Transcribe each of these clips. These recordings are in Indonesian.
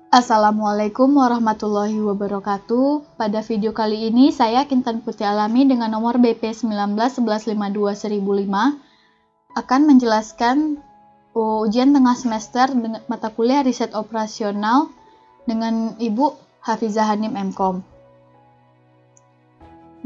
Assalamualaikum warahmatullahi wabarakatuh. Pada video kali ini saya Kintan Putih Alami dengan nomor BP 1911521005 akan menjelaskan ujian tengah semester dengan mata kuliah riset operasional dengan Ibu Hafizah Hanim MKom.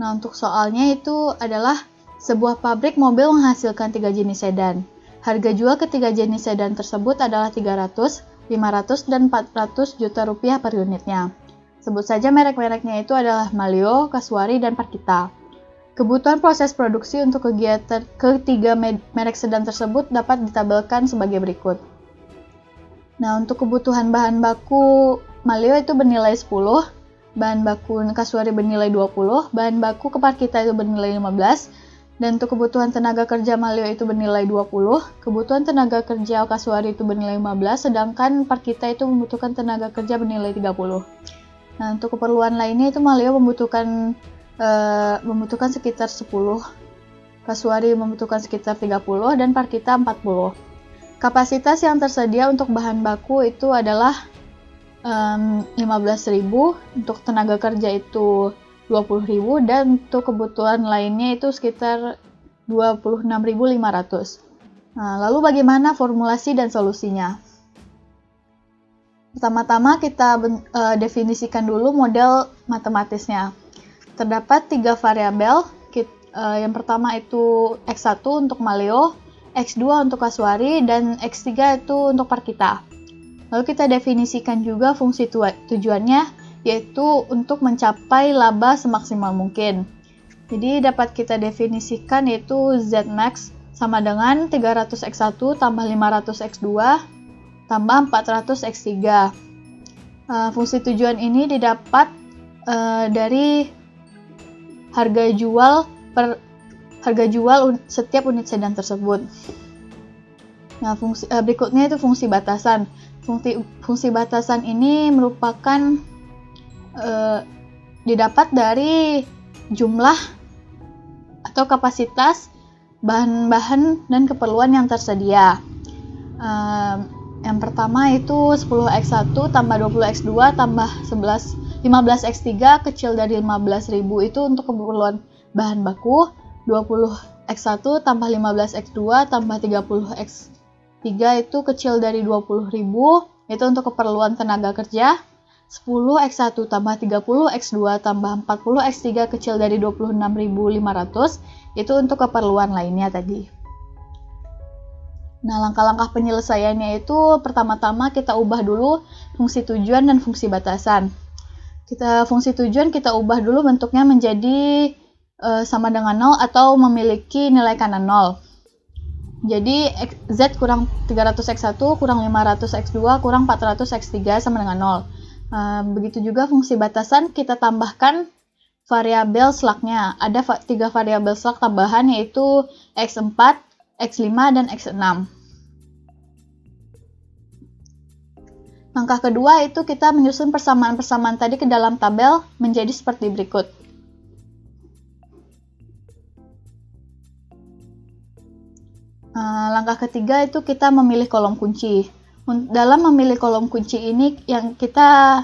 Nah, untuk soalnya itu adalah sebuah pabrik mobil menghasilkan 3 jenis sedan. Harga jual ketiga jenis sedan tersebut adalah 300, 500, dan 400 juta rupiah per unitnya. Sebut saja merek-mereknya itu adalah Malio, Kasuari, dan Parkita. Kebutuhan proses produksi untuk kegiatan ketiga merek sedan tersebut dapat ditabelkan sebagai berikut. Nah, untuk kebutuhan bahan baku Malio itu bernilai 10, bahan baku Kasuari bernilai 20, bahan baku Parkita itu bernilai 15, dan untuk kebutuhan tenaga kerja Malio itu bernilai 20, kebutuhan tenaga kerja Kasuari itu bernilai 15, sedangkan Parkita itu membutuhkan tenaga kerja bernilai 30. Nah, untuk keperluan lainnya itu Malio membutuhkan sekitar 10, Kasuari membutuhkan sekitar 30, dan Parkita 40. Kapasitas yang tersedia untuk bahan baku itu adalah 15.000, untuk tenaga kerja itu 20.000, dan untuk kebutuhan lainnya itu sekitar 26.500. Nah, lalu bagaimana formulasi dan solusinya? Pertama-tama kita definisikan dulu model matematisnya. Terdapat 3 variabel. Yang pertama itu X1 untuk Malio, X2 untuk Kasuari, dan X3 itu untuk Parkita. Lalu kita definisikan juga fungsi tujuannya, yaitu untuk mencapai laba semaksimal mungkin. Jadi dapat kita definisikan yaitu Zmax sama dengan 300X1 tambah 500X2 tambah 400X3. Fungsi tujuan ini didapat dari harga jual setiap unit sedan tersebut. Nah, berikutnya itu fungsi batasan. Fungsi batasan ini merupakan didapat dari jumlah atau kapasitas bahan-bahan dan keperluan yang tersedia. Yang pertama itu 10X1 tambah 20X2 tambah 15X3 kecil dari 15.000 itu untuk keperluan bahan baku, 20X1 tambah 15X2 tambah 30X3 itu kecil dari 20.000 itu untuk keperluan tenaga kerja, 10X1 tambah 30X2 tambah 40X3 kecil dari 26.500 itu untuk keperluan lainnya tadi. Nah, langkah-langkah penyelesaiannya itu pertama-tama kita ubah dulu fungsi tujuan dan fungsi batasan. Fungsi tujuan kita ubah dulu bentuknya menjadi sama dengan 0 atau memiliki nilai kanan 0. Jadi Z kurang 300X1 kurang 500X2 kurang 400X3 sama dengan 0. Begitu juga fungsi batasan kita tambahkan variabel slaknya. Ada 3 variabel slak tambahan yaitu X4, X5, dan X6. Langkah kedua itu kita menyusun persamaan-persamaan tadi ke dalam tabel menjadi seperti berikut. Langkah ketiga itu kita memilih kolom kunci. Dalam memilih kolom kunci ini yang kita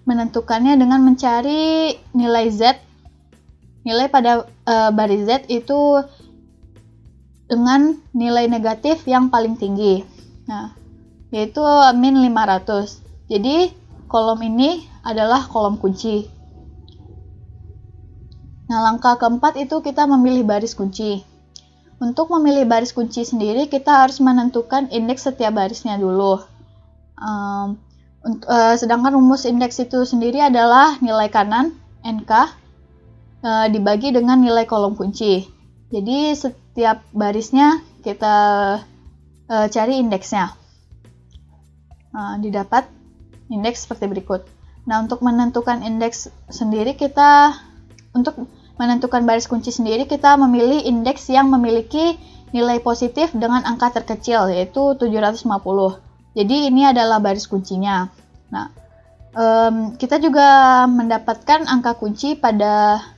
menentukannya dengan mencari nilai Z, nilai pada baris Z itu dengan nilai negatif yang paling tinggi, yaitu min 500. Jadi kolom ini adalah kolom kunci. Nah, langkah keempat itu kita memilih baris kunci. Untuk memilih baris kunci sendiri, kita harus menentukan indeks setiap barisnya dulu. Sedangkan rumus indeks itu sendiri adalah nilai kanan, NK, dibagi dengan nilai kolom kunci. Jadi setiap barisnya kita cari indeksnya. Didapat indeks seperti berikut. Nah, untuk menentukan indeks sendiri untuk menentukan baris kunci sendiri kita memilih indeks yang memiliki nilai positif dengan angka terkecil yaitu 750. Jadi ini adalah baris kuncinya. Nah, kita juga mendapatkan angka kunci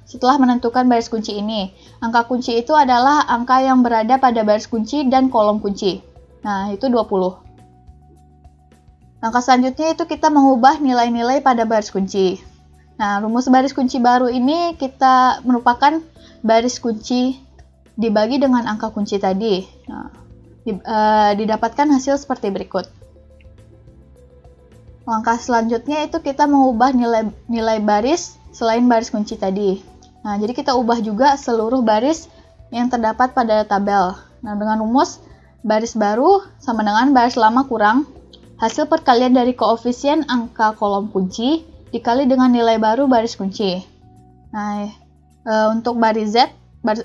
setelah menentukan baris kunci ini. Angka kunci itu adalah angka yang berada pada baris kunci dan kolom kunci. Nah, itu 20. Langkah selanjutnya itu kita mengubah nilai-nilai pada baris kunci. Nah, rumus baris kunci baru ini kita merupakan baris kunci dibagi dengan angka kunci tadi. Nah, didapatkan hasil seperti berikut. Langkah selanjutnya itu kita mengubah nilai baris selain baris kunci tadi. Nah, jadi kita ubah juga seluruh baris yang terdapat pada tabel. Nah, dengan rumus baris baru sama dengan baris lama kurang hasil perkalian dari koefisien angka kolom kunci dikali dengan nilai baru baris kunci. Nah, untuk baris Z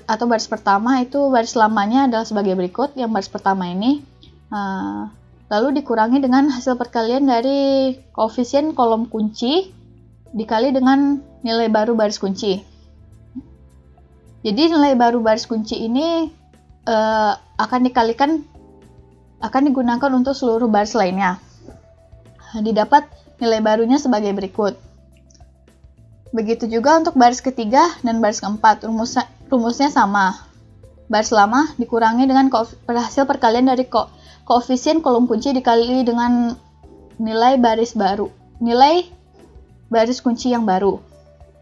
atau baris pertama itu baris lamanya adalah sebagai berikut. Yang baris pertama ini lalu dikurangi dengan hasil perkalian dari koefisien kolom kunci dikali dengan nilai baru baris kunci. Jadi nilai baru baris kunci ini akan digunakan untuk seluruh baris lainnya. Didapat nilai barunya sebagai berikut. Begitu juga untuk baris ketiga dan baris keempat, rumusnya sama. Baris lama dikurangi dengan hasil perkalian dari koefisien kolom kunci dikali dengan nilai baris kunci yang baru.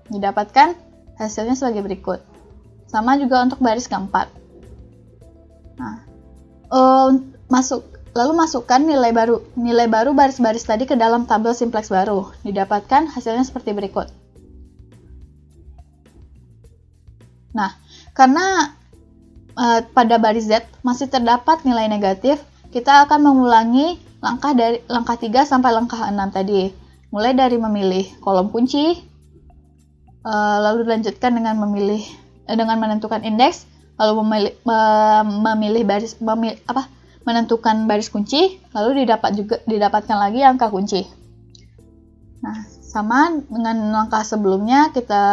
Didapatkan hasilnya sebagai berikut. Sama juga untuk baris keempat. Nah, lalu masukkan nilai baru baris-baris tadi ke dalam tabel simplex baru. Didapatkan hasilnya seperti berikut. Nah, karena pada baris Z masih terdapat nilai negatif, kita akan mengulangi langkah 3 sampai langkah 6 tadi. Mulai dari memilih kolom kunci, lalu dilanjutkan dengan menentukan indeks, lalu menentukan baris kunci, lalu didapatkan lagi angka kunci. Nah, sama dengan langkah sebelumnya, kita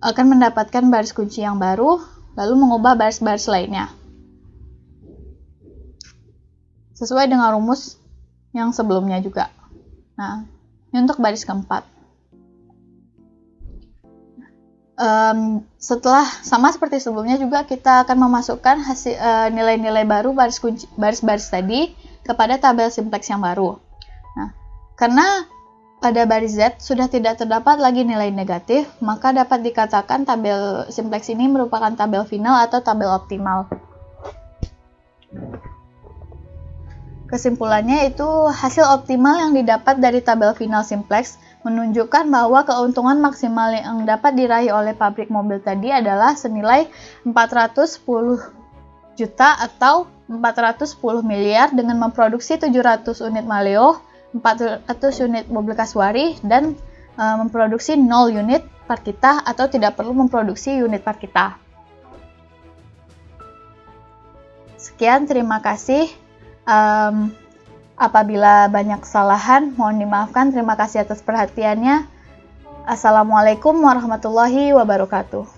akan mendapatkan baris kunci yang baru, lalu mengubah baris-baris lainnya. Sesuai dengan rumus yang sebelumnya juga. Nah, ini untuk baris keempat. Setelah sama seperti sebelumnya juga kita akan memasukkan hasil nilai-nilai baru baris-baris tadi kepada tabel simplex yang baru. Nah, karena pada baris Z sudah tidak terdapat lagi nilai negatif, maka dapat dikatakan tabel simplex ini merupakan tabel final atau tabel optimal. Kesimpulannya itu hasil optimal yang didapat dari tabel final simplex menunjukkan bahwa keuntungan maksimal yang dapat diraih oleh pabrik mobil tadi adalah senilai 410 juta atau 410 miliar dengan memproduksi 700 unit Maleo, 400 unit mobil Kaswari, dan memproduksi 0 unit Parkita atau tidak perlu memproduksi unit Parkita. Sekian, terima kasih. Apabila banyak kesalahan, mohon dimaafkan. Terima kasih atas perhatiannya. Assalamualaikum warahmatullahi wabarakatuh.